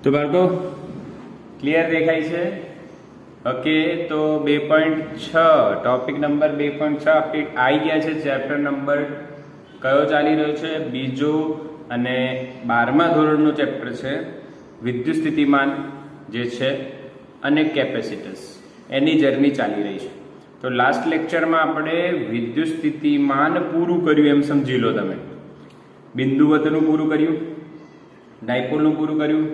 તો બાળકો ક્લિયર દેખાય છે? ઓકે, તો 2.6 ટોપિક નંબર 2.6 આપણે આવી ગયા છે. ચેપ્ટર નંબર કયો ચાલી રહ્યો છે? બીજો અને 12મા ધોરણનું ચેપ્ટર છે વિદ્યુત સ્થિતિમાન જે છે અને કેપેસિટન્સ, એની જર્ની ચાલી રહી છે. તો લાસ્ટ લેક્ચરમાં આપણે વિદ્યુત સ્થિતિમાન પૂરું કર્યું એમ સમજી લો તમે. બિંદુવતનું પૂરું કર્યું, ડાયપોલનું પૂરું કર્યું,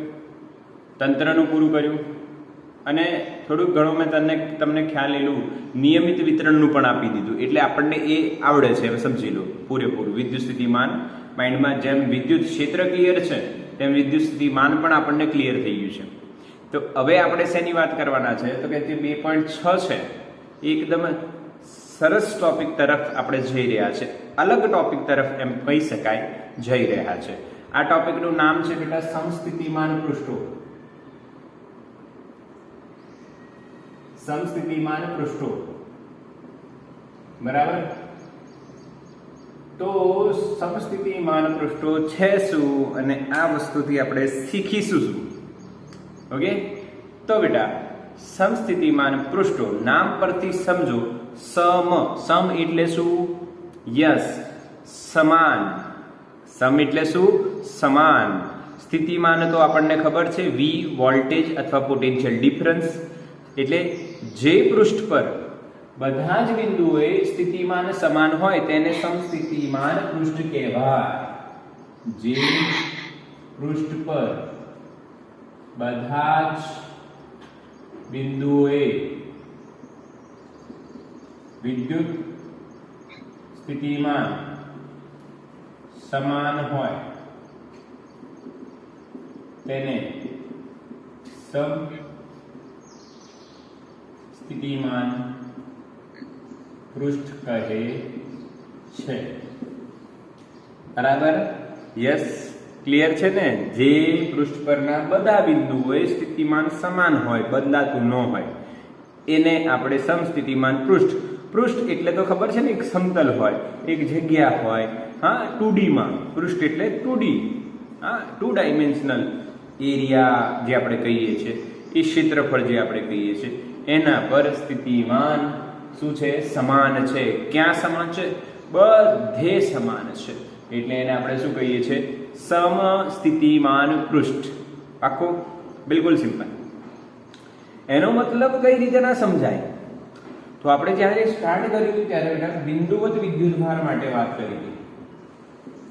તંત્રનું પૂરું કર્યું અને થોડુંક ઘણું મેં તમને ખ્યાલ લેલું નિયમિત વિતરણનું પણ આપી દીધું. એટલે આપણને એ આવડે છે, સમજી લો પૂરેપૂરું. વિદ્યુત સ્થિતિમાન માઇન્ડમાં જેમ વિદ્યુત ક્ષેત્ર ક્લિયર છે તેમ વિદ્યુત સ્થિતિમાન પણ આપણને ક્લિયર થઈ ગયું છે. તો હવે આપણે શેની વાત કરવાના છે? તો કે જે 2.6 છે એકદમ સરસ ટોપિક તરફ આપણે જઈ રહ્યા છે. અલગ ટોપિક તરફ એમ કહી શકાય જઈ રહ્યા છે. આ ટોપિકનું નામ છે બેટા સમસ્થિતિમાન પૃષ્ઠો. સમસ્થિતિમાન પૃષ્ઠો, બરાબર? તો સમસ્થિતિમાન પૃષ્ઠો છે શું અને આ વસ્તુથી આપણે શીખીશું શું? ઓકે, તો બેટા સમસ્થિતિમાન પૃષ્ઠો નામ પરથી સમજો. સમ એટલે શું? યસ, સમાન. સમ એટલે શું? સમાન. સ્થિતિમાન તો આપણને ખબર છે, વી વોલ્ટેજ અથવા પોટેન્શિયલ ડિફરન્સ. એટલે જે પૃષ્ઠ પર બધા જ બિંદુએ સ્થિતિમાન સમાન હોય તેને સમસ્થિતિમાન પૃષ્ઠ કહેવાય. જે પૃષ્ઠ પર બધા જ બિંદુએ વિદ્યુત સ્થિતિમાન સમાન હોય તેને સમસ્થિતિમાન પૃષ્ઠ કહે છે. બરાબર? યસ, ક્લિયર છે ને? જે પૃષ્ઠ પરના બધા બિંદુઓએ સ્થિતિમાન સમાન હોય, બદલાતું ન હોય, એને આપણે સમસ્થિતિમાન પૃષ્ઠ. પૃષ્ઠ એટલે તો ખબર છે ને, એક સમતલ હોય, એક જગ્યા હોય. હા, 2D માં પૃષ્ઠ એટલે 2D, હા, 2 ડાયમેન્શનલ એરિયા જે આપણે કહીએ છીએ, એ ક્ષેત્રફળ જે આપણે કહીએ છીએ, એના પર સ્થિતિમાન શું છે? સમાન છે. ક્યાં સમાન છે? બધે સમાન છે. એટલે એને આપણે શું કહીએ છીએ? સમસ્થિતિમાન પૃષ્ઠ. આખો બિલકુલ સિમ્પલ. એનો મતલબ કઈ રીતે ના સમજાય? તો આપણે જ્યારે સ્ટાર્ટ કર્યું ત્યારે બેટા બિંદુવત વિદ્યુતભાર માટે વાત કરી હતી.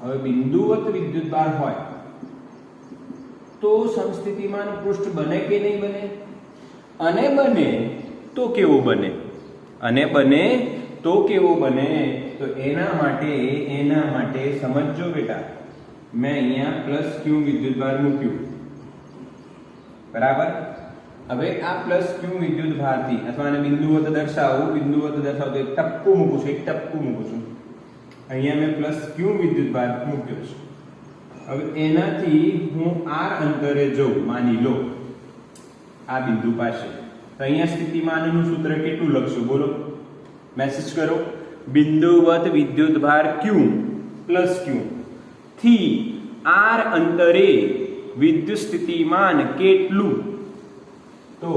હવે બિંદુવત વિદ્યુતભાર હોય તો સમસ્થિતિમાન પૃષ્ઠ બને કે નહીં બને? અને બને તો કેવું બને? અને બને તો કેવું બને? તો એના માટે સમજજો બેટા, મેં અહીંયા પ્લસ ક્યુ વિદ્યુતભાર મૂક્યું, બરાબર? હવે આ પ્લસ ક્યુ વિદ્યુતભારથી અથવા આને બિંદુવત દર્શાવું તો એક ટપકું મૂકું છું. અહીંયા મેં પ્લસ ક્યુ વિદ્યુતભાર મૂક્યો છે. હવે એનાથી હું r અંતરે જઉં, માની લો આ બિંદુ પાસે, તો અહીંયા સ્થિતિમાનનું સૂત્ર કેટલું લખશું? બોલો, મેસેજ કરો. બિંદુવત વિદ્યુતભાર q પ્લસ q થી r અંતરે વિદ્યુત સ્થિતિમાન કેટલું? તો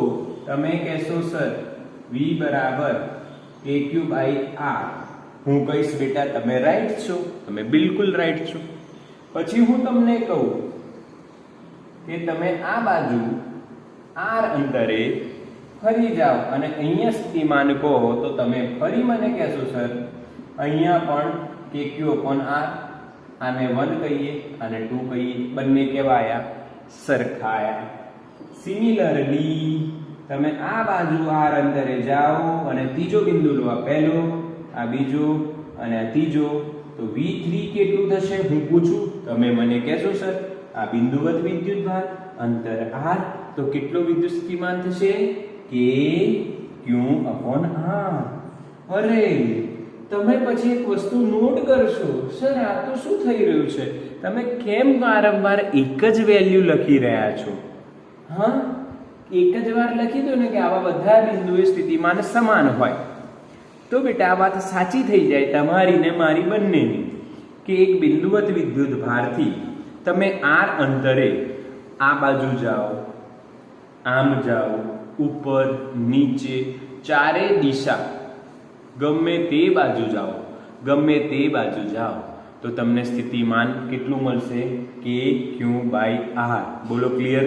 તમે કહેશો સર v બરાબર kq/r. હું કહીશ બેટા તમે રાઈટ છો, તમે બિલકુલ રાઈટ છો. પછી હું તમને કહું કે તમે આ બાજુ r અંતરે ફરી જાઓ અને અહીંયા સ્થિતિમાન કહો, તો તમે ફરી મને કહેશો સર અહીંયા પણ kq/r. આને 1 કહીએ, આને 2 કહીએ, બંને કેવાયા? સરખાયા. સિમિલરલી તમે આ બાજુ r અંતરે જાઓ અને ત્રીજો બિંદુ લો, આ પહેલો, આ બીજો અને આ ત્રીજો, તો v3 કેટલું થશે? હું પૂછું, તમે મને કહેશો સર આ બિંદુવત વિદ્યુતભાર અંતર r, તો કેટલો વિદ્યુત સ્થિતિમાન થશે? kq/r. અરે તમે પછી એક વસ્તુ નોટ કરશો, સર આ તો શું થઈ રહ્યું છે? તમે કેમ વારંવાર એક જ વેલ્યુ લખી રહ્યા છો? હા, એક જ વાર લખી દો ને કે આવા બધા બિંદુએ સ્થિતિમાન સમાન હોય, તો બેટા આ વાત સાચી થઈ જાય તમારી ને મારી બંનેની, કે એક બિંદુવત વિદ્યુતભારથી તમે r અંતરે આ બાજુ જાઓ, આમ જાઓ, ઉપર નીચે ચારે દિશા ગમે તે બાજુ જાઓ, ગમે તે બાજુ જાઓ તો તમને સ્થિતિમાન કેટલું મળશે? KQ/R. બોલો ક્લિયર?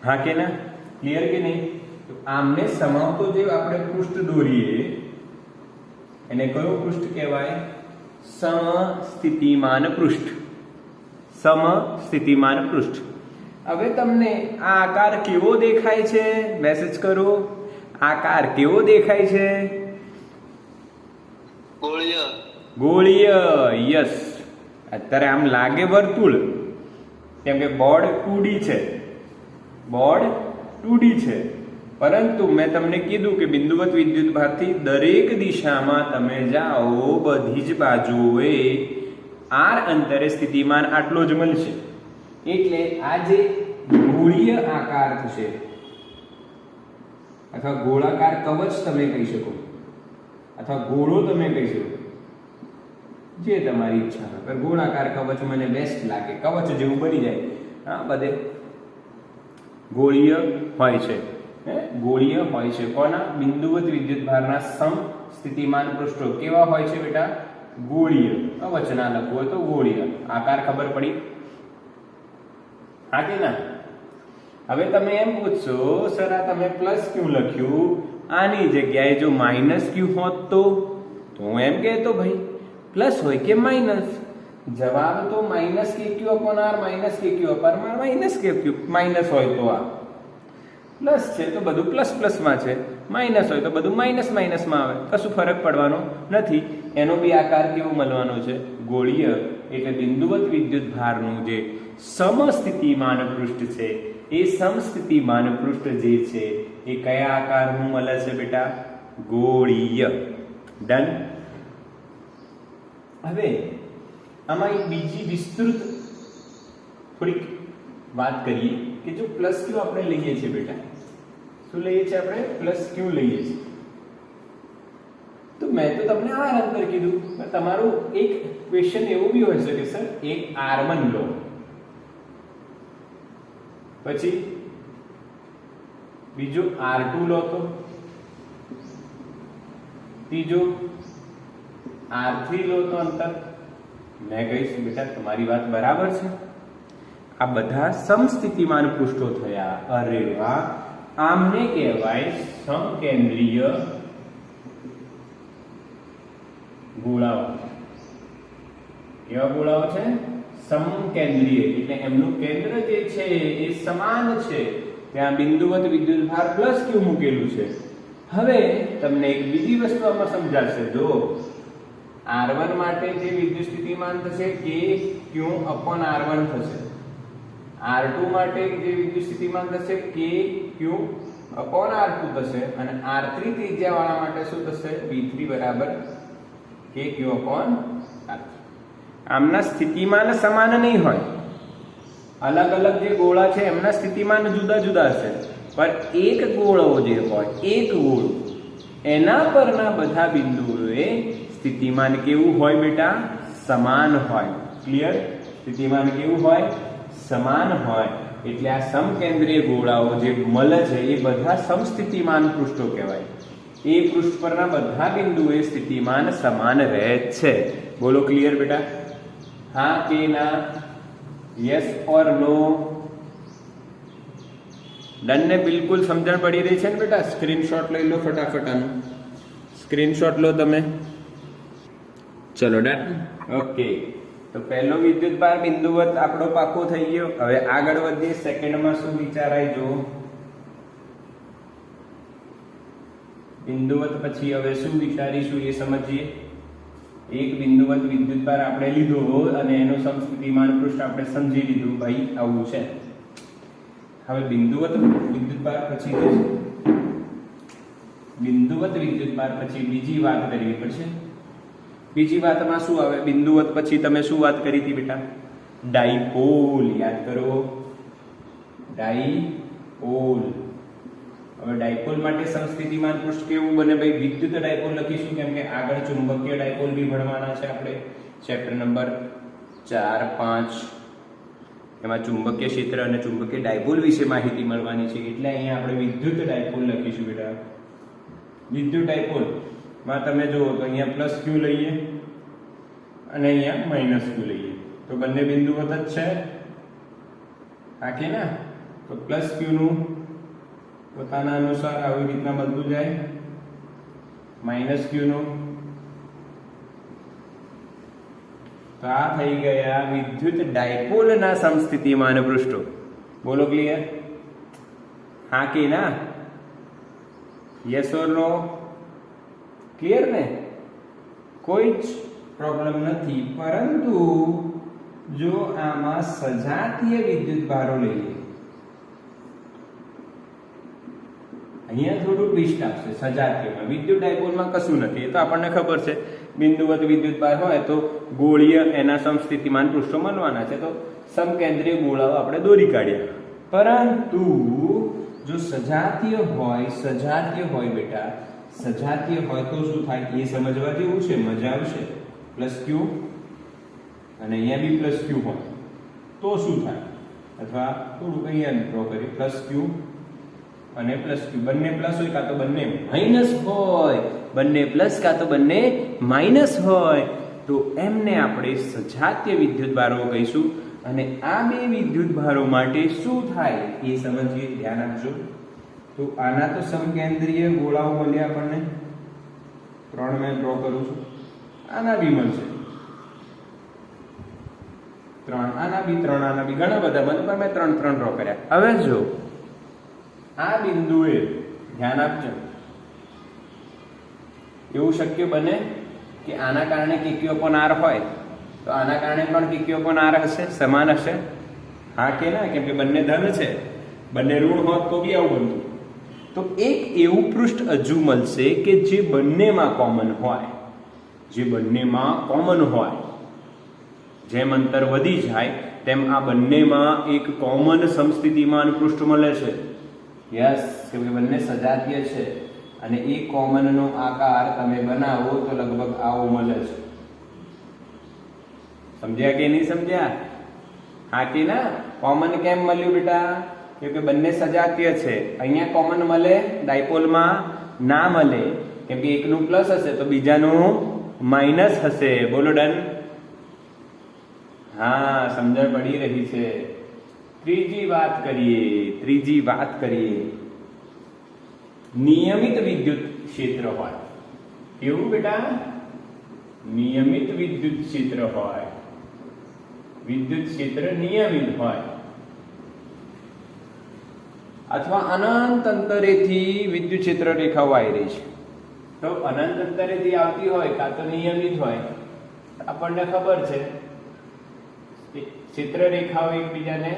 હા કે ના? ક્લિયર કે નહીં? તો આમને સમાવતો જે આપણે પૃષ્ઠ દોરીએ એને કયું પૃષ્ઠ કહેવાય? સમસ્થિતિમાન પૃષ્ઠ. સમસ્થિતિમાન પૃષ્ઠ. હવે તમને આ આકાર કેવો દેખાય છે? મેસેજ કરો. આકાર કેવો દેખાય છે? ગોળીય. ગોળીય. યસ. અત્યારે આમ લાગે વર્તુળ, કેમ કે બોર્ડ 2D છે. બોર્ડ 2D છે, પરંતુ મેં તમને કીધું કે બિંદુવત વિદ્યુતભારથી દરેક દિશામાં તમે જાઓ બધી જ બાજુએ r અંતરે સ્થિતિમાન આટલો જ મળશે. એટલે આ જે ગોળીય આકાર થશે અથવા ગોળાકાર કવચ તમે કહી શકો, અથવા ગોળો તમે કહી શકો, જે તમારી ઈચ્છા હોય. પણ ગોળાકાર કવચ મને બેસ્ટ લાગે, કવચ જેવું બની જાય. હા, બધે ગોળીય હોય છે. ગોળીય હોય છે. કોના? બિંદુવત વિદ્યુતભારના સમસ્થિતિમાન પૃષ્ઠો કેવા હોય છે બેટા? ગોળીય. કવચ ના લખવું હોય તો ગોળીય. આકાર ખબર પડી? હા કે ના? હવે તમે એમ પૂછશો, સર આ તમે પ્લસ ક્યુ લખ્યું, આની જગ્યાએ જો માઇનસ ક્યુ હોત તો હું એમ કહેતો ભાઈ પ્લસ હોય કે માઇનસ? જવાબ તો minus KQ/R, minus KQ/R, minus KQ. Minus હોય તો આ પ્લસ છે તો બધું પ્લસ પ્લસમાં છે, માઇનસ હોય તો બધું માઇનસ માઇનસમાં આવે. કશું ફરક પડવાનો નથી. એનો બી આકાર કેવો મળવાનો છે? ગોળીય. એટલે બિંદુવત વિદ્યુતભારનું જે સમસ્થિતિમાન પૃષ્ઠ છે એ સમસ્થિતિમાન પૃષ્ઠ જે છે એ કયા આકારનું મળે છે બેટા? ગોળીય. ડન. હવે આમાં એક બીજી વિસ્તૃત થોડીક વાત કરીએ કે જો પ્લસ ક્યુ આપણે લઈએ છીએ બેટા, શું લઈએ છીએ આપણે? પ્લસ ક્યુ લઈએ છીએ. તો મેં તો તમને r અંતર કીધું, પણ તમારું એક ક્વેશ્ચન એવું બી હોઈ શકે, સર એક r1 લો, પછી બીજો r2 લો, તો ત્રીજો r3 લો તો અંતર. મેં કહીશ બેટા તમારી વાત બરાબર છે, આ બધા સમસ્થિતિમાન પૃષ્ઠો થયા. અરે વાહ! આમને કહેવાય સમકેન્દ્રીય ગોળાઓ. કેવા ગોળાઓ છે? સમકેન્દ્રીય. એટલે એમનું કેન્દ્ર જે છે એ સમાન છે. ત્યાં બિંદુવત વિદ્યુતભાર પ્લસ ક્યુ મૂકેલું છે. હવે તમને એક બીજી વસ્તુ આમાં સમજાશે. જો R1 માટે જે વિદ્યુત સ્થિતિમાન થશે KQ/R1 થશે. R2 માટે જે વિદ્યુત સ્થિતિમાન થશે KQ/R2 થશે. અને R3 ત્રિજ્યા વાળા માટે શું થશે? V3 બરાબર KQ/R3. આમના સ્થિતિમાન સમાન નહીં હોય. અલગ અલગ જે ગોળા છે એમના સ્થિતિમાન જુદા જુદા હશે, પણ એક ગોળો જે હોય, એક ગોળો, એના પરના બધા બિંદુઓએ સ્થિતિમાન કેવું હોય બેટા? સમાન હોય. ક્લિયર? સ્થિતિમાન કેવું હોય? સમાન હોય. એટલે આ સમકેન્દ્રીય ગોળાઓ જે મળે છે એ બધા સમસ્થિતિમાન પૃષ્ઠો કહેવાય. એ પૃષ્ઠ પરના બધા બિંદુએ સ્થિતિમાન સમાન રહે છે. બોલો ક્લિયર બેટા? હા કે ના? Yes or no? ડન ને? બિલકુલ સમજણ પડી રહી છે ને બેટા? સ્ક્રીનશોટ લઈ લો ફટાફટ. આનું સ્ક્રીનશોટ લો તમે. ચલો ડન. ઓકે, તો પહેલો વિદ્યુતભાર બિંદુવત આપણો પાકો થઈ ગયો. હવે આગળ વધીએ. સેકન્ડમાં શું વિચારાય? જો બિંદુવત પછી હવે શું વિચારીશું એ સમજીએ. એક બિંદુવત વિદ્યુતભાર આપણે લીધો અને એનું સમસ્થિતિમાન પૃષ્ઠ આપણે સમજી લીધું. ભાઈ આવું છે. હવે બિંદુવત વિદ્યુતભાર પછી બીજી વાત કરવી પડશે. બીજી વાતમાં શું આવે? બિંદુવત પછી તમે શું વાત કરી હતી બેટા? ડાઈપોલ. યાદ કરો, ડાઈપોલ. હવે ડાઈપોલ માટે સમસ્થિતિમાન પૃષ્ઠ કેવું બને? ભાઈ વિદ્યુત ડાઈપોલ લખીશું, કેમ કે આગળ ચુંબકીય ડાઈપોલ બી ભણવાના છે આપણે. ચેપ્ટર નંબર 4, 5 એમાં ચુંબકીય ક્ષેત્ર અને ચુંબકીય ડાયપોલ વિશે માહિતી મળવાની છે. એટલે અહીંયા આપણે વિદ્યુત ડાયપોલ લખીશું બેટા. વિદ્યુત ડાયપોલમાં તમે જુઓ તો અહીંયા પ્લસ ક્યુ લઈએ અને અહીંયા માઇનસ ક્યુ લઈએ તો બંને બિંદુઓ જ છે. હા કે ના? તો પ્લસ ક્યુ નું પોતાના અનુસાર આવી રીતના બદલું જાય, માઇનસ ક્યુ નું. તો આ થઈ ગયા વિદ્યુત ડાયપોલના સમસ્થિતિમાન પૃષ્ઠો. બોલો ક્લિયર? હા કે ના? Yes or no? ક્લિયર ને? કોઈ જ પ્રોબ્લેમ નથી. પરંતુ જો આમાં સજાતીય વિદ્યુત ભારો લઈએ, અહીંયા થોડું ટ્વિસ્ટ આપશે. સજાતીયમાં વિદ્યુત ડાયપોલમાં કશું નથી, એ તો આપણને ખબર છે. બિંદુવત વિદ્યુત ભાર હોય તો ગોળીય એના સમસ્થિતિમાન પૃષ્ઠો મળવાના છે. તો સમકેન્દ્રીય ગોળાઓ આપણે દોરી કાઢ્યા. પરંતુ જો સજાતીય હોય બેટા, સજાતીય હોય તો શું થાય એ સમજવા જેવું છે. મજા આવશે. પ્લસ ક્યુ અને અહીંયા બી પ્લસ ક્યુ હોય તો શું થાય? અથવા થોડુંક અહીંયા ડ્રો કરી પ્લસ ક્યુ અને પ્લસ ક્યુ, બંને પ્લસ હોય કાં તો બંને માઇનસ હોય, બંને પ્લસ કાં તો બંને માઇનસ હોય, તો એમને આપણે સજાતીય વિદ્યુત ભારો કહીશું. અને આ બે વિદ્યુત ભારો માટે શું થાય એ સમજીએ, ધ્યાન આપજો. તો આના તો સમકેન્દ્રીય ગોળાઓ મળ્યા આપણને, 3 મેં ડ્રો કરું છું. આના બી મળશે 3, આના બી 3, આના બી ઘણા બધા બને, પણ મેં 3 ડ્રો કર્યા. હવે જો આ બિંદુએ ધ્યાન આપજો, એવું શક્ય બને કે આના કારણે KQ upon R હોય તો આના કારણે પણ KQ upon R હશે, સમાન હશે. હા કે ના? કેમ કે બંને ધન છે, બંને ઋણ હોત તો બી આવું બનતું. તો એક એવું પૃષ્ઠ હજુ મળશે કે જે બંનેમાં કોમન હોય, જેમ અંતર વધી જાય તેમ આ બંનેમાં એક કોમન સમસ્થિતિમાન પૃષ્ઠ મળે છે. યસ, કેમ કે બંને સજાતીય છે અને એ કોમન નો આકાર તમે બનાવો તો લગભગ આવો મળે છે. સમજ્યા કે નહીં સમજ્યા? હા કે ના? કોમન કેમ મળ્યું બેટા? કેમ કે બંને સજાતીય છે. અહીંયા કોમન મળે, ડાયપોલમાં ના મળે, કેમ કે એકનું પ્લસ હશે તો બીજાનું માઇનસ હશે. બોલો ડન? હા, સમજણ પડી રહી છે. ત્રીજી વાત કરીએ. નિયમિત વિદ્યુત ક્ષેત્ર હોય. કેવું બેટા? નિયમિત વિદ્યુત ક્ષેત્ર હોય. વિદ્યુત ક્ષેત્ર નિયમિત હોય અથવા અનંત અંતરેથી વિદ્યુત ક્ષેત્ર રેખાઓ આવી રહી છે. તો અનંત અંતરેથી આવતી હોય કાં તો નિયમિત હોય. આપણને ખબર છે ક્ષેત્ર રેખાઓ એકબીજાને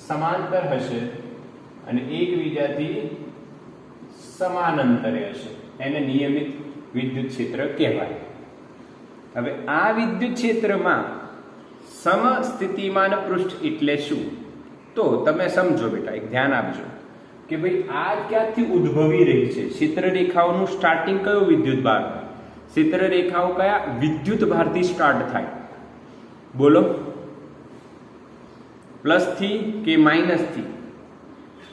સમાંતર હશે અને એકબીજાથી સમાન અંતરે હશે. એને નિયમિત વિદ્યુત ક્ષેત્ર કહેવાય. હવે આ વિદ્યુત ક્ષેત્રમાં સમસ્થિતિમાન પૃષ્ઠ એટલે શું? તો તમે સમજો બેટા, એક ધ્યાન આપજો કે ભાઈ આ ક્યાંથી ઉદ્ભવી રહી છે. ક્ષેત્ર રેખાઓનું સ્ટાર્ટિંગ કયો વિદ્યુત ભાર? ક્ષેત્ર રેખાઓ કયા વિદ્યુત ભારથી સ્ટાર્ટ થાય? બોલો, પ્લસ થી કે માઇનસ થી?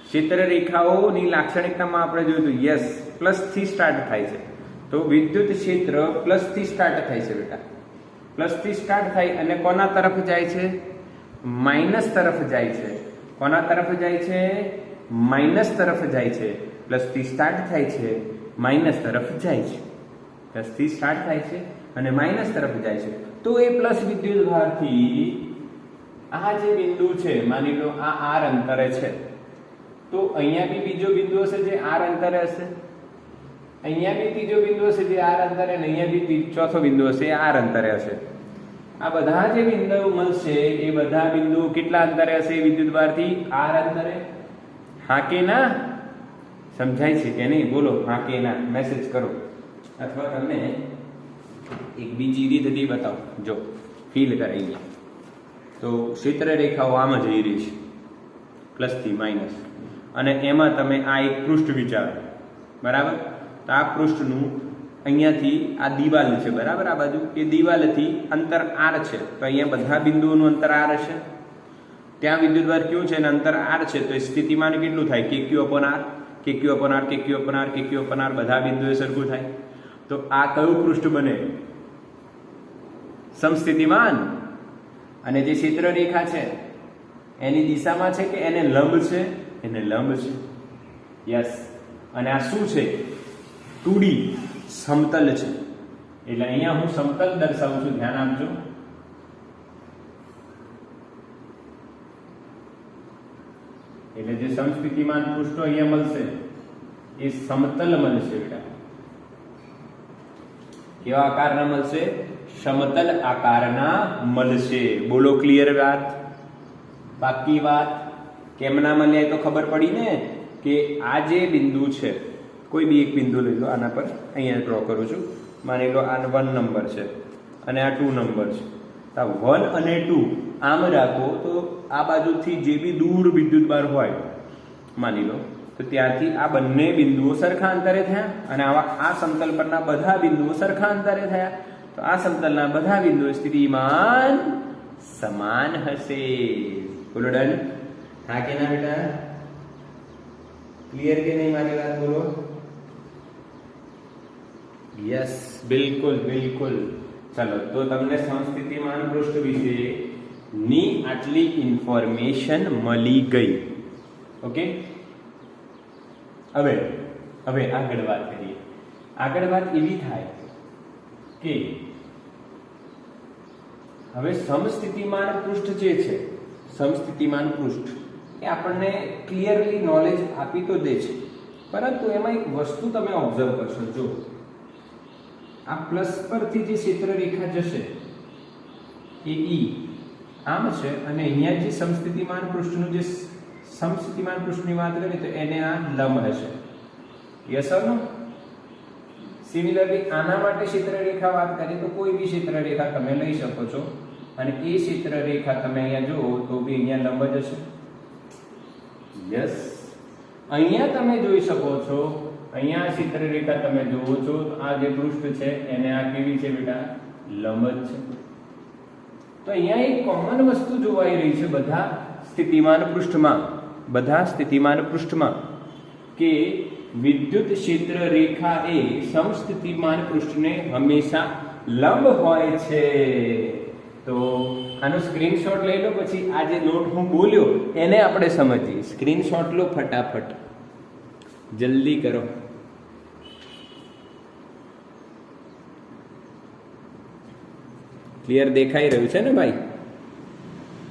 ક્ષેત્ર રેખાઓની લાક્ષણિકતામાં આપણે જોયું તો યસ, પ્લસ થી સ્ટાર્ટ થાય છે. તો વિદ્યુત ક્ષેત્ર પ્લસ થી સ્ટાર્ટ થાય છે બેટા. પ્લસ થી સ્ટાર્ટ થાય અને કોના તરફ જાય છે? માઇનસ તરફ જાય છે. કોના તરફ જાય છે? માઇનસ તરફ જાય છે. પ્લસ થી સ્ટાર્ટ થાય છે, માઇનસ તરફ જાય છે. પ્લસ થી સ્ટાર્ટ થાય છે અને માઇનસ તરફ જાય છે. તો એ પ્લસ વિદ્યુત ભારથી આ જે બિંદુ છે, માની લો આ R અંતરે છે, તો અહીંયા બી બીજો બિંદુ હશે જે R અંતરે હશે, અહીંયા બી ત્રીજો બિંદુ હશે જે R અંતરે, અને અહીંયા બી ચોથો બિંદુ હશે એ R અંતરે હશે. આ બધા જે બિંદુઓ મળશે એ બધા બિંદુઓ કેટલા અંતરે હશે વિદ્યુત ભારથી? R અંતરે. હા કે ના? સમજાય છે કે નહીં? બોલો હા કે ના, મેસેજ કરો. અથવા તમને એક બીજી રીતથી બતાવો, જો ફીલ કરાઈ ગયા. તો ક્ષેત્ર રેખાઓ આમ જઈ રહી છે, પ્લસ થી માઇનસ, અને એમાં તમે આ એક પૃષ્ઠ વિચારો, બરાબર? તો આ પૃષ્ઠનું અહીંયાથી આ દિવાલ છે, બરાબર? આ બાજુ એ દિવાલથી અંતર R છે, તો અહીંયા બધા બિંદુઓનું અંતર R હશે. ત્યાં વિદ્યુતભાર ક્યુ છે અને અંતર આર છે, તો સ્થિતિમાન કેટલું થાય? કે ક્યુ અપોન આર, કે ક્યુ અપોન આર, કે ક્યુ અપોન આર, કે ક્યુ અપોન આર, બધા બિંદુએ સરખું થાય. તો આ કયું પૃષ્ઠ બને? સમસ્થિતિમાન. અને જે ક્ષેત્ર રેખા છે એની દિશામાં છે કે એને લંબ છે? એને લંબ છે. યસ. અને આ શું છે? 2D સમતલ છે. એટલે અહીંયા હું સમતલ દર્શાવું છું, ધ્યાન આપજો. એટલે જે સમસ્થિતિમાન પૃષ્ઠો અહીંયા મળશે એ સમતલ મળશે બેટા. કેવા આકારના મળશે? સમતલ આકારના મળશે. બોલો ક્લિયર વાત? બાકી વાત? કેમ ના મળ્યા તો ખબર પડી ને કે આ જે બિંદુ છે, કોઈ બી એક બિંદુ લઈ લો, આના પર અહીંયા ડ્રો કરું છું. માની લો આ 1 નંબર છે અને આ 2 નંબર છે. આ 1 અને 2 આમ રાખો તો આ બાજુથી જે બી દૂર વિદ્યુતભાર હોય માની લો, તો ત્યાંથી આ બંને બિંદુઓ સરખા અંતરે થયા અને આ સમતલ પરના બધા બિંદુઓ સરખા અંતરે થયા. તો આ સમતલના બધા બિંદુઓ સ્થિતિમાન સમાન હશે. બોલો ડન? હા કે ના બેટા? ક્લિયર કે નહીં મારી વાત? બોલો. યસ, બિલકુલ બિલકુલ. ચલો, તો તમને સમસ્થિતિમાન પૃષ્ઠ વિશે ની આટલી ઇન્ફોર્મેશન મળી ગઈ. ઓકે, હવે આગળ વાત કરીએ. આગળ વાત એવી થાય કે હવે સમસ્થિતિમાન પૃષ્ઠ જે છે, સમસ્થિતિમાન પૃષ્ઠ એ આપણને ક્લિયરલી નોલેજ આપી તો દે છે, પરંતુ એમાં એક વસ્તુ તમે ઓબ્ઝર્વ કરશો. જો આ પ્લસ પરથી જે ક્ષેત્ર રેખા જશે એ ઈ આમ છે અને અહીંયા જે સમસ્થિતિમાન પૃષ્ઠનું જે સમસ્થિતિમાન પૃષ્ઠની વાત કરીએ તો એને આ લંબ હશે. Yes or no? સિમિલરલી આના માટે ક્ષેત્ર રેખા વાત કરીએ તો કોઈ બી ક્ષેત્ર રેખા તમે લઈ શકો છો અને એ ક્ષેત્ર રેખા તમે અહીંયા જુઓ તો બી અહીંયા લંબ જ હશે. યસ. અહીંયા તમે જોઈ શકો છો, અહીંયા ક્ષેત્ર રેખા તમે જુઓ છો, આ જે પૃષ્ઠ છે એને આ કેવી છે બેટા? લંબ જ છે. તો અહીંયા એક કોમન વસ્તુ જોવાઈ રહી છે બધા સ્થિતિમાન પૃષ્ઠમાં કે વિદ્યુત ક્ષેત્ર રેખા એ સમસ્થિતિમાન પૃષ્ઠને હંમેશા લંબ હોય છે. તો આનો સ્ક્રીનશોટ લઈ લો, પછી આ જે નોટ હું બોલ્યો એને આપણે સમજીએ. સ્ક્રીનશોટ લો ફટાફટ, જલ્દી કરો. ક્લિયર દેખાઈ રહ્યું છે ને ભાઈ?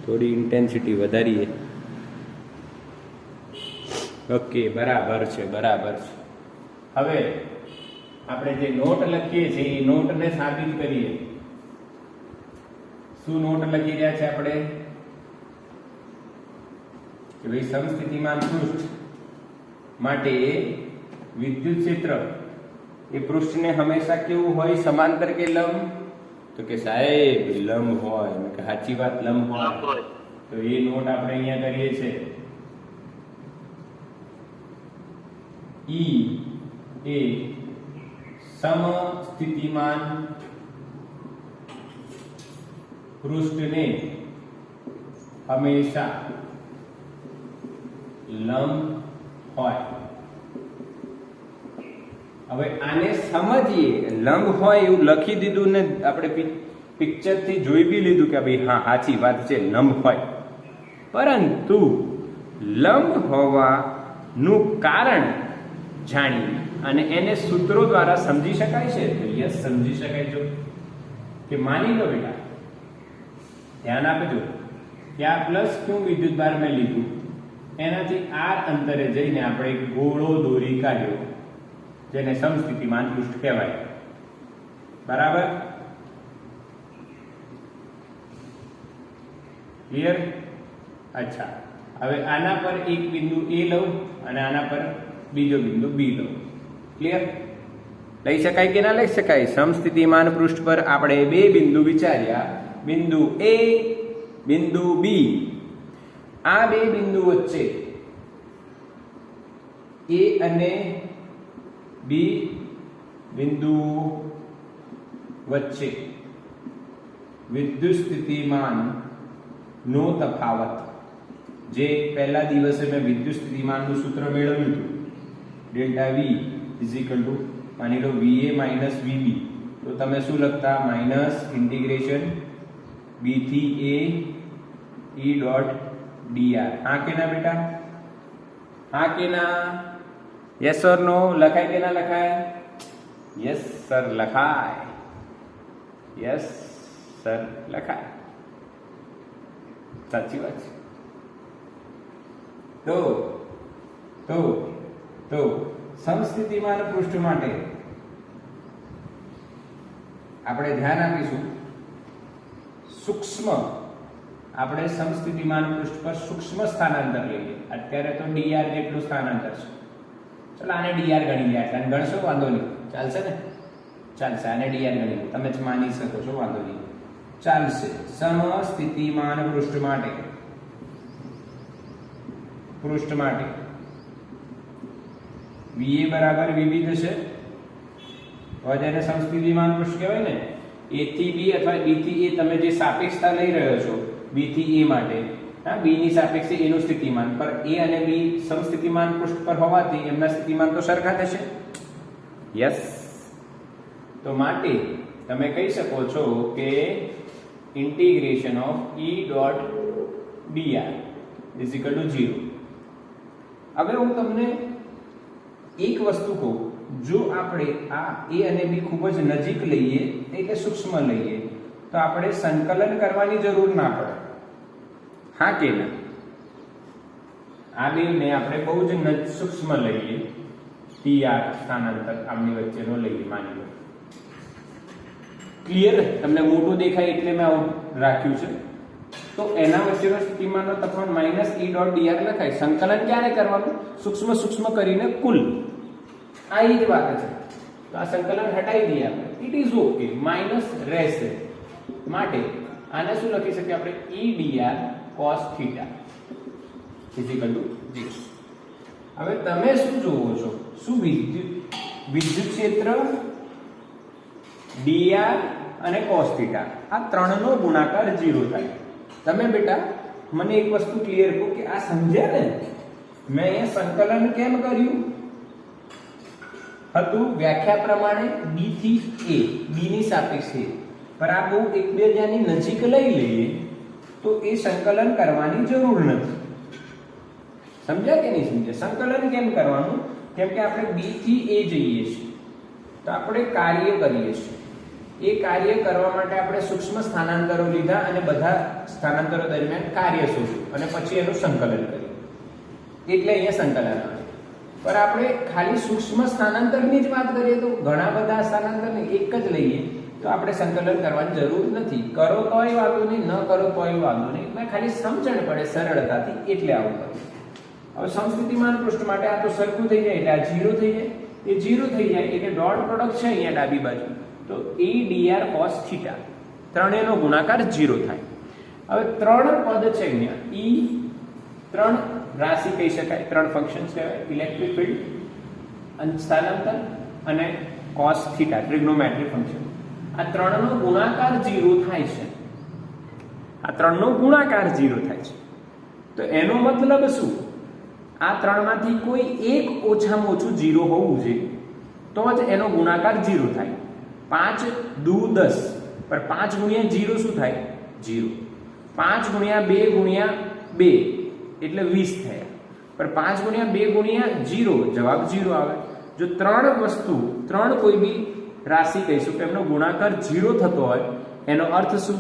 થોડી ઇન્ટેન્સિટી વધારીએ. ઓકે, બરાબર છે. હવે આપણે જે નોટ લખીએ છીએ એ નોટને સાબિત કરીએ. શું નોટ લખી રહ્યા છે આપણે? કે ભાઈ સમસ્થિતિમાન પૃષ્ઠ માટે વિદ્યુત ક્ષેત્ર એ પૃષ્ઠને હંમેશા કેવું હોય? સમાંતર કે લંબ? તો કે સાહેબ લંબ હોય. મેં કે સાચી વાત, લંબ હોય. તો એ નોટ આપણે અહીંયા કરીએ છીએ. ઈ એ સમસ્થિતિમાન પૃષ્ઠને હંમેશા લંબ હોય. હવે આને સમજીએ. લંબ હોય એવું લખી દીધું ને આપણે પિક્ચર થી જોઈ બી લીધું કે ભાઈ હા સાચી વાત છે, લંબ હોય. પરંતુ લંબ હોવાનું કારણ જાણી અને એને સૂત્રો દ્વારા સમજી શકાય છે. તો યસ, સમજી શકાય. જો કે માની લો બેટા, ધ્યાન આપજો કે આ પ્લસ ક્યુ વિદ્યુતભાર મેં લીધું, એનાથી આર અંતરે જઈને આપણે એક ગોળો દોરી કાઢ્યો જેને સમસ્થિતિમાન પૃષ્ઠ કહેવાય. બરાબર? ક્લિયર? અચ્છા, હવે આના પર એક બિંદુ એ લઉં અને આના પર બીજો બિંદુ બી લઉં. ક્લિયર? લઈ શકાય કે ના લઈ શકાય? સમસ્થિતિમાન પૃષ્ઠ પર આપણે બે બિંદુ વિચાર્યા, બિંદુ એ, બિંદુ બી. આ બે બિંદુ વચ્ચે એ અને બી બિંદુ વચ્ચે વિદ્યુત સ્થિતિમાન નો તફાવત જે પહેલા દિવસે મેં વિદ્યુત સ્થિતિમાનનું સૂત્ર મેળવ્યું હતું, delta V is equal to માની લો VA માઇનસ VB, તો તમે શું લખતા? માઇનસ ઇન્ટિગ્રેશન B થી A E ડોટ dr. હા કે ના બેટા? હા કે ના? Yes or no? લખાય કે ના લખાય? યસ સર લખાય. યસ સર લખાય. સાચી વાત છે. તો સમસ્થિતિમાન પૃષ્ઠ માટે આપણે ધ્યાન આપીશું સૂક્ષ્મ. આપણે સમસ્થિતિમાન પૃષ્ઠ પર સૂક્ષ્મ સ્થાનાંતર લઈએ. અત્યારે તો dr જેટલું સ્થાનાંતર છે. ચલો આને dr ગણી લે. એટલે ગણશો વાંધો નહીં, ચાલશે ને? ચાલશે, આને dr ગણી લો. તમે જ માની શકો છો, વાંધો નહીં, ચાલશે. સમસ્થિતિમાન પૃષ્ઠ માટે VA બરાબર VB થશે. હવે જેને સમસ્થિતિમાન પૃષ્ઠ કહેવાય ને, A થી B અથવા B થી A, તમે જે સાપેક્ષતા લઈ રહ્યો છો B થી A માટે, હા, B ની સાપેક્ષે A નું સ્થિતિમાન, પર A અને B સમસ્થિતિમાન પૃષ્ઠ પર હોવાથી એમના સ્થિતિમાન તો સરખા થશે. યસ. તો માટે તમે કહી શકો છો કે integration of E dot dr is equal two 0. હવે હું તમને એક વસ્તુ કહું, જો આપણે આ A અને B ખૂબ જ નજીક લઈએ, એટલે સૂક્ષ્મ લઈએ, તો આપણે સંકલન કરવાની જરૂર ના પડે. હા કે ના? આ બેને આપણે બહુ જ સૂક્ષ્મ લઈએ, TR સ્થાનાંતર આમની વચ્ચેનો લઈએ, માની લો. ક્લિયર? તમને મોટું દેખાય એટલે મેં આવું રાખ્યું છે. તો એના વચ્ચેનો સ્થિતિમાનનો તફાવત માઇનસ E ડોટ dr લખાય. સંકલન ક્યારે કરવાનું? સૂક્ષ્મ કરીને કુલ. આ જ વાત છે. તો આ સંકલન હટાવી દઈએ આપણે. ઇટ ઇઝ ઓકે, માઇનસ રહેશે. માટે આને શું લખી શકીએ આપણે? E dr cos theta is equal two 0. હવે તમે શું જોવો છો? શું વિદ્યુત ક્ષેત્ર dr અને cos theta, આ ત્રણનો ગુણાકાર 0 થાય. તમે બેટા મને એક વસ્તુ ક્લિયર કહો કે આ સમજ્યા ને? મેં અહીંયા સંકલન કેમ કર્યું હતું? વ્યાખ્યા પ્રમાણે B થી A, B ની સાપેક્ષે, પર આ બહુ એકબીજાની નજીક લઈ લઈએ તો એ સંકલન કરવાની જરૂર નથી. સમજ્યા કે નહીં સમજ્યા? સંકલન કેમ કરવાનું? કેમ કે આપણે B થી A જઈએ છીએ, તો આપણે કાર્ય કરીએ છીએ. એ કાર્ય કરવા માટે આપણે સૂક્ષ્મ સ્થાનાંતરો લીધા અને બધા સ્થાનાંતરો દરમિયાન કાર્ય શોધ્યું અને પછી એનું સંકલન કર્યું. એટલે અહીંયા સંકલન આવે. પર આપણે ખાલી સૂક્ષ્મ સ્થાનાંતરની જ વાત કરીએ તો ઘણા બધા સ્થાનાંતરને એક જ લઈએ તો આપણે સંકલન કરવાની જરૂર નથી. કરો તોય વાંધો નહીં, ન કરો તોય વાંધો નહીં. મેં ખાલી સમજણ પડે સરળતાથી એટલે આવું કર્યું. હવે સમસ્થિતિમાન પૃષ્ઠ માટે આ તો સરખું થઈ જાય એટલે આ 0 થઈ જાય. એ 0 થઈ જાય એટલે ડોટ પ્રોડક્ટ છે અહીંયા ડાબી બાજુ, તો E dr cos theta, ત્રણેયનો ગુણાકાર 0 થાય. હવે ત્રણ પદ છે અહીંયા. E ત્રણ રાશિ કહી શકાય, ત્રણ ફંક્શન્સ કહેવાય, ઇલેક્ટ્રિક ફિલ્ડ, સ્થાનાંતર અને cos theta ટ્રિગ્નોમેટ્રિક ફંક્શન. આ ત્રણનો ગુણાકાર 0 થાય છે. આ ત્રણનો ગુણાકાર 0 થાય છે. તો એનો મતલબ શું? આ ત્રણમાંથી કોઈ એક ઓછામાં ઓછું 0 હોવું જોઈએ, તો જ એનો ગુણાકાર 0 થાય. 5 દુ 10, પર 5 ગુણ્યા 0 શું થાય? 0. 5 ગુણ્યા 2 ગુણ્યા 2 એટલે 20 થયા. પર 5 ગુણ્યા 2 ગુણ્યા 0 જવાબ 0 આવે. જો ત્રણ કોઈ બી રાશિ કહીશું કે એમનો ગુણાકાર 0 થતો હોય, એનો અર્થ શું?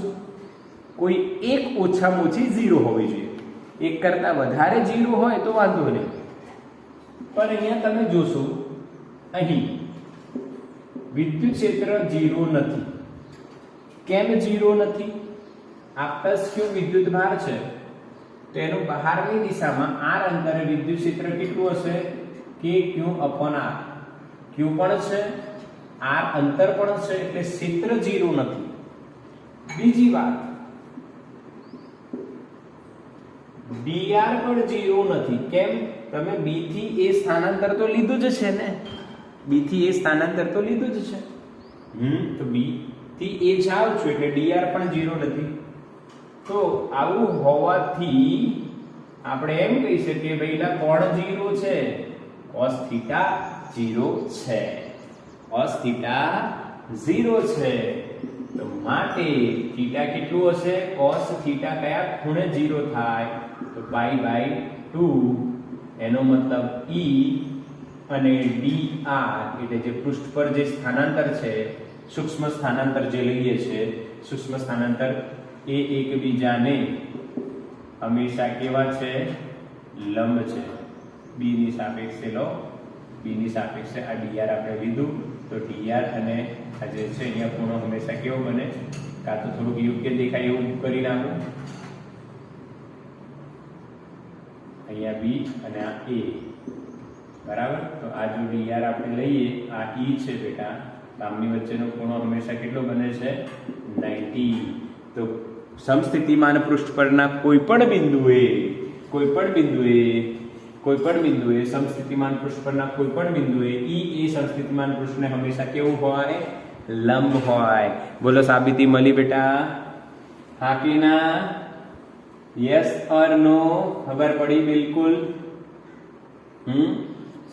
કોઈ એક ઓછામાં ઓછી 0 હોવી જોઈએ. એક કરતા વધારે 0 હોય તો વાંધો નહીં. પણ અહીંયા તમે જોશો, અહીં વિદ્યુત ક્ષેત્ર 0 નથી. કેમ 0 નથી? આ પ્લસ Q વિદ્યુત ભાર છે, તો એનું બહારની દિશામાં r અંતરે વિદ્યુત ક્ષેત્ર કેટલું હશે? KQ upon r. Q પણ છે, r અંતર પણ છે, એટલે ક્ષેત્ર 0 નથી. બીજી વાત, dr પણ 0 નથી. કેમ? તમે B થી A સ્થાનાંતર તો લીધું જ છે ને? B થી A સ્થાનાંતર તો લીધું જ છે. તો B થી A જાવ છો એટલે dr પણ 0 નથી. તો આવું હોવાથી આપણે એમ કહી શકીએ ભાઈલા કોણ 0 છે, cos θ 0 છે, cos θ 0 છે. તો માટે θ કેટલું હશે? cos θ કયા ખૂણે 0 થાય? તો π/2. એનો મતલબ E અને dr એટલે જે પૃષ્ઠ પર જે સ્થાનાંતર છે, સૂક્ષ્મ સ્થાનાંતર જે લઈએ છે, સૂક્ષ્મ સ્થાનાંતર એ એકબીજાને હંમેશા કેવા છે? લંબ છે. b ની સાપેક્ષે લો, b ની સાપેક્ષે આ dr આપણે લીધું, તો dr અને આ જે છે અહીંયા ખૂણો હંમેશા કેવો બને? કાં તો થોડુંક યોગ્ય દેખાય એવું કરી નાખું. અહીંયા b અને આ a, બરાબર. તો આ જો dr આપણે લઈએ, આ e છે બેટા, આમની વચ્ચેનો ખૂણો હંમેશા કેટલો બને છે? 90. તો સમસ્થિતિમાન પૃષ્ઠ પરના કોઈ પણ બિંદુએ સમસ્થિતિમાન પૃષ્ઠ પરના કોઈ પણ બિંદુએ e એ સમસ્થિતિમાન પૃષ્ઠને હંમેશા કેવું હોય? લંબ હોય. બોલો સાબિતી મળી બેટા? હા કે ના? યસ ઓર નો? ખબર પડી? બિલકુલ.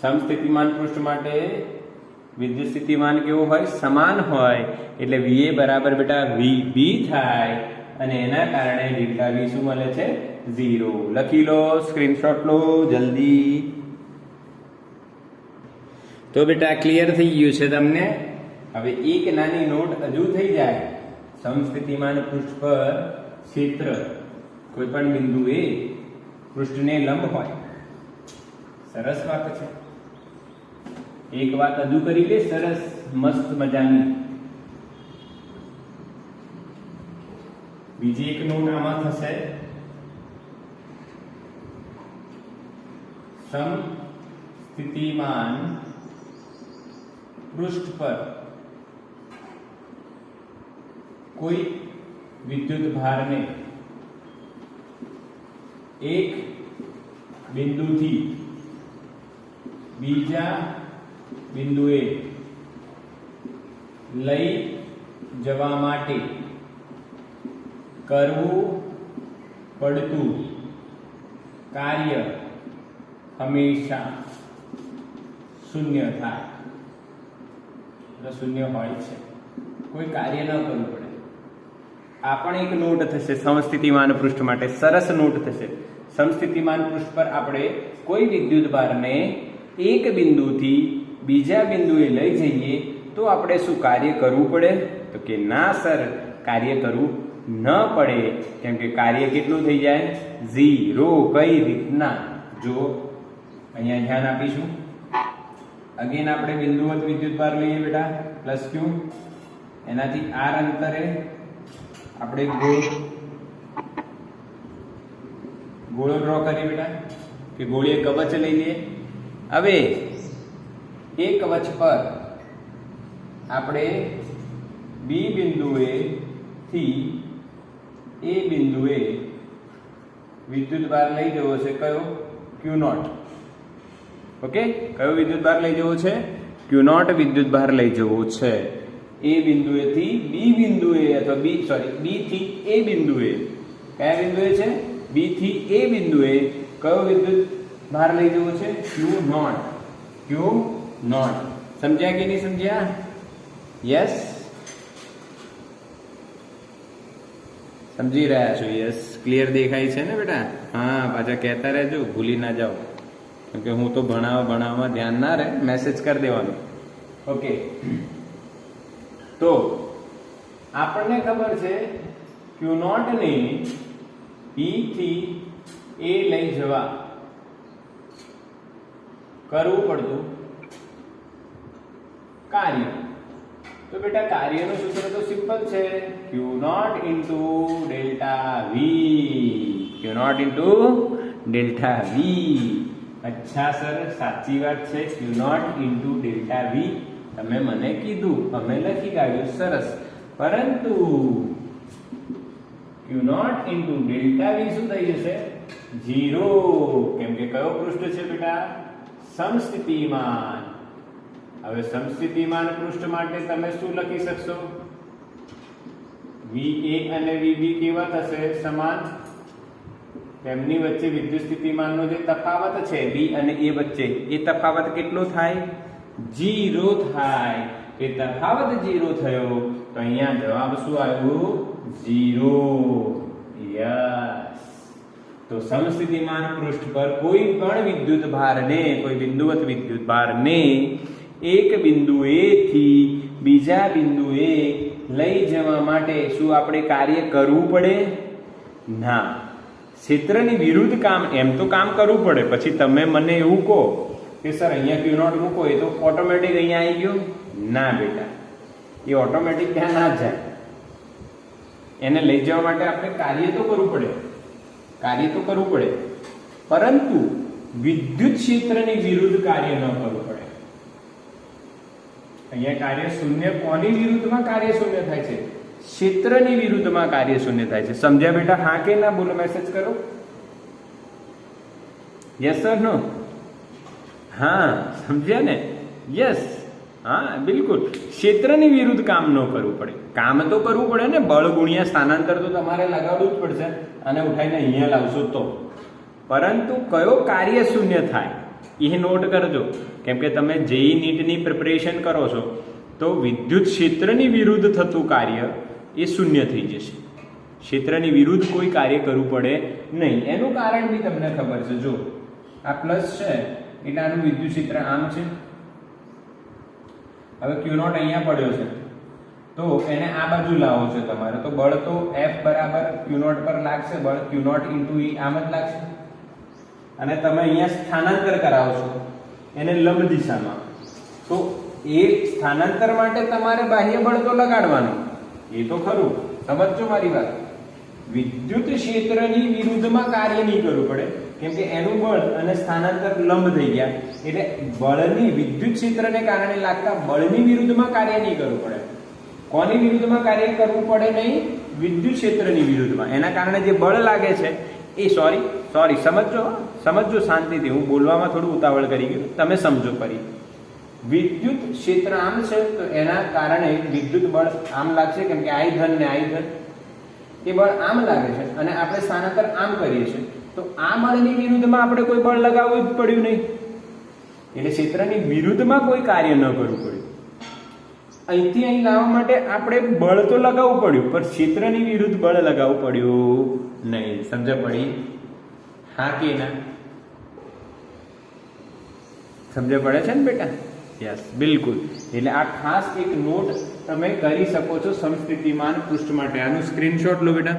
સમસ્થિતિમાન પૃષ્ઠ માટે વિદ્યુત સ્થિતિમાન કેવો હોય? સમાન હોય. એટલે VA બરાબર બેટા VB થાય અને એના કારણે ડેલ્ટા V શું મળે છે? 0. લખી લો, સ્ક્રીનશોટ લો જલ્દી. તો બેટા ક્લિયર થઈ ગયું છે તમને? હવે એક નાની નોટ હજુ થઈ જાય. સમસ્થિતિમાન પૃષ્ઠ પર ક્ષેત્ર કોઈ પણ બિંદુએ પૃષ્ઠને લંબ હોય. સરસ વાત છે. એક વાત હજુ કરી લે, સરસ મસ્ત મજાની. બીજી એક નોટ આમાં થશે. સમસ્થિતિમાન પૃષ્ઠ પર કોઈ વિદ્યુત ભારને એક બિંદુથી બીજા બિંદુએ લઈ જવા માટે કરવું પડતું કાર્ય હંમેશા શૂન્ય થાય. શૂન્ય હોય છે, કોઈ કાર્ય ન કરવું પડે. આ પણ એક નોટ થશે સમસ્થિતિમાન પૃષ્ઠ માટે. સરસ નોટ થશે. સમસ્થિતિમાન પૃષ્ઠ પર આપણે કોઈ વિદ્યુત ભારને એક બિંદુથી બીજા બિંદુએ લઈ જઈએ તો આપણે શું કાર્ય કરવું પડે? તો કે ના સર, કાર્ય કરવું ન પડે. કેમ કે કાર્ય કેટલું થઈ જાય? 0. કઈ રીતના? જો અહીંયા ધ્યાન આપીશું. અગેન આપણે બિંદુવત વિદ્યુત ભાર લઈએ બેટા, +q. એનાથી r અંતરે આપણે ગોળો ડ્રો કરીએ બેટા, કે ગોળીય કવચ લઈ લઈએ. હવે એ કવચ પર આપણે બી બિંદુએ થી એ બિંદુએ વિદ્યુત ભાર લઈ જવો છે. કયો? Q0. ઓકે, કયો વિદ્યુત ભાર લઈ જવો છે? Q0 વિદ્યુત ભાર લઈ જવો છે. એ બિંદુએથી બી બિંદુએ અથવા બી થી એ બિંદુએ. કયા બિંદુએ છે? બી થી એ બિંદુએ કયો વિદ્યુત ભાર લઈ જવો છે? Q0. સમજ્યા કે નહીં સમજ્યા? યસ, સમજી રહ્યા છો? યસ, ક્લિયર દેખાય છે ને બેટા? હા, પાછા કહેતા રહેજો, ભૂલી ના જાઓ. કેમ કે હું તો ભણાવવામાં ધ્યાન ના રહે, મેસેજ કરી દેવાનો. ઓકે, તો આપણને ખબર છે Q0 ને B થી A લઈ જવા કરવું પડતું કાર્ય. તો બેટા કાર્યનું સૂત્ર તો સિમ્પલ છે, Q0 into delta V. Q0 into delta V. અચ્છા સર, સાચી વાત છે. Q0 into ડેલ્ટા V તમે મને કીધું, અમે લખી કાઢ્યું. સરસ. પરંતુ Q0 into ડેલ્ટા V શું થઈ જશે? 0. કેમ કે કયો પૃષ્ઠ છે બેટા? સમસ્થિતિમાન. હવે સમસ્થિતિમાન પૃષ્ઠ માટે તમે શું લખી શકશો? VA અને VB કેવા થશે? સમાન. તેમની વચ્ચે વિદ્યુત સ્થિતિમાનનો જે તફાવત છે B અને A વચ્ચે, એ તફાવત કેટલો થાય? 0 થાય. એ તફાવત 0 થયો તો અહીંયા જવાબ શું આવ્યું? 0. યસ. તો સમસ્થિતિમાન પૃષ્ઠ પર કોઈ પણ વિદ્યુત ભારને, કોઈ બિંદુવત વિદ્યુત ભારને એક બિંદુ A થી બીજા બિંદુ A લઈ જવા માટે શું આપણે કાર્ય કરવું પડે? ના. ક્ષેત્રની વિરુદ્ધ કામ, એમ તો કામ કરવું પડે. પછી તમે મને એવું કહો કે સર અહીંયા Q0 મૂકો, એ તો ઓટોમેટિક અહીંયા આવી ગયો? ના બેટા, એ ઓટોમેટિક ત્યાં ના જાય. એને લઈ જવા માટે આપણે કાર્ય તો કરવું પડે, પરંતુ વિદ્યુત ક્ષેત્રની વિરુદ્ધ કાર્ય ન કરવું પડે. અહીંયા કાર્ય શૂન્ય કોની વિરુદ્ધમાં કાર્ય શૂન્ય થાય છે? ક્ષેત્રની વિરુદ્ધમાં કાર્ય શૂન્ય થાય છે. સમજ્યા બેટા? હા કે ના? બોલો, મેસેજ કરો. યસ સર, નો? હા, સમજ્યા ને? યસ. હા, બિલકુલ. ક્ષેત્રની વિરુદ્ધ કામ ન કરવું પડે. કામ તો કરવું પડે ને, બળ ગુણ્યા સ્થાનાંતર તો તમારે લગાડવું જ પડશે. અને ઉઠાઈને અહીંયા લાવશો તો. પરંતુ કયો કાર્ય શૂન્ય થાય એ નોટ કરજો. કેમ કે તમે જેઈ નીટની પ્રિપરેશન કરો છો તો વિદ્યુત ક્ષેત્રની વિરુદ્ધ થતું કાર્ય એ શૂન્ય થઈ જશે. ક્ષેત્રની વિરુદ્ધ કોઈ કાર્ય કરવું પડે નહીં. એનું કારણ બી તમને ખબર છે. જો આ પ્લસ છે એટલે આનું વિદ્યુત ક્ષેત્ર આમ છે. હવે Q0 અહીંયા પડ્યો છે તો એને આ બાજુ લાવો છે તમારે, તો બળ તો F બરાબર Q0 પર લાગશે. બળ Q0 × E આમ જ લાગશે. અને તમે અહીંયા સ્થાનાંતર કરાવો છો એને લંબ દિશામાં, તો એ સ્થાનાંતર માટે તમારે બાહ્ય બળ તો લગાડવાનું, એ તો ખરું. સમજજો મારી વાત. વિદ્યુત ક્ષેત્રની વિરુદ્ધમાં કાર્ય નહીં કરવું પડે, કેમ કે એનું બળ અને સ્થાનાંતર લંબ થઈ ગયા. એટલે બળની, વિદ્યુત ક્ષેત્રને કારણે લાગતા બળની વિરુદ્ધમાં કાર્ય નહીં કરવું પડે. કોની વિરુદ્ધમાં કાર્ય કરવું પડે નહીં? વિદ્યુત ક્ષેત્રની વિરુદ્ધમાં. એના કારણે જે બળ લાગે છે એ સોરી સમજો શાંતિથી. હું બોલવામાં થોડું ઉતાવળ કરી ગયું, તમે સમજો ફરી. વિદ્યુત ક્ષેત્ર આમ છે તો એના કારણે વિદ્યુત બળ આમ લાગશે, કેમ કે I ધન ને I ધન એ બળ આમ લાગે છે અને આપણે સ્થાનાંતર આમ કરીએ છીએ, તો આ બળની વિરુદ્ધમાં આપણે કોઈ બળ લગાવવું જ પડ્યું નહીં. એટલે ક્ષેત્રની વિરુદ્ધમાં કોઈ કાર્ય ન કરવું પડ્યું. અહીંથી અહીં લાવવા માટે આપણે બળ તો લગાવવું પડ્યું, પણ ક્ષેત્રની વિરુદ્ધ બળ લગાવવું પડ્યું નહીં. સમજ પડી? હા કે ના? સમજ પડે છે ને બેટા? યસ, બિલકુલ. એટલે આ ખાસ એક નોટ તમે કરી શકો છો સમસ્થિતિમાન પૃષ્ઠ માટે. આનું સ્ક્રીનશોટ લો બેટા.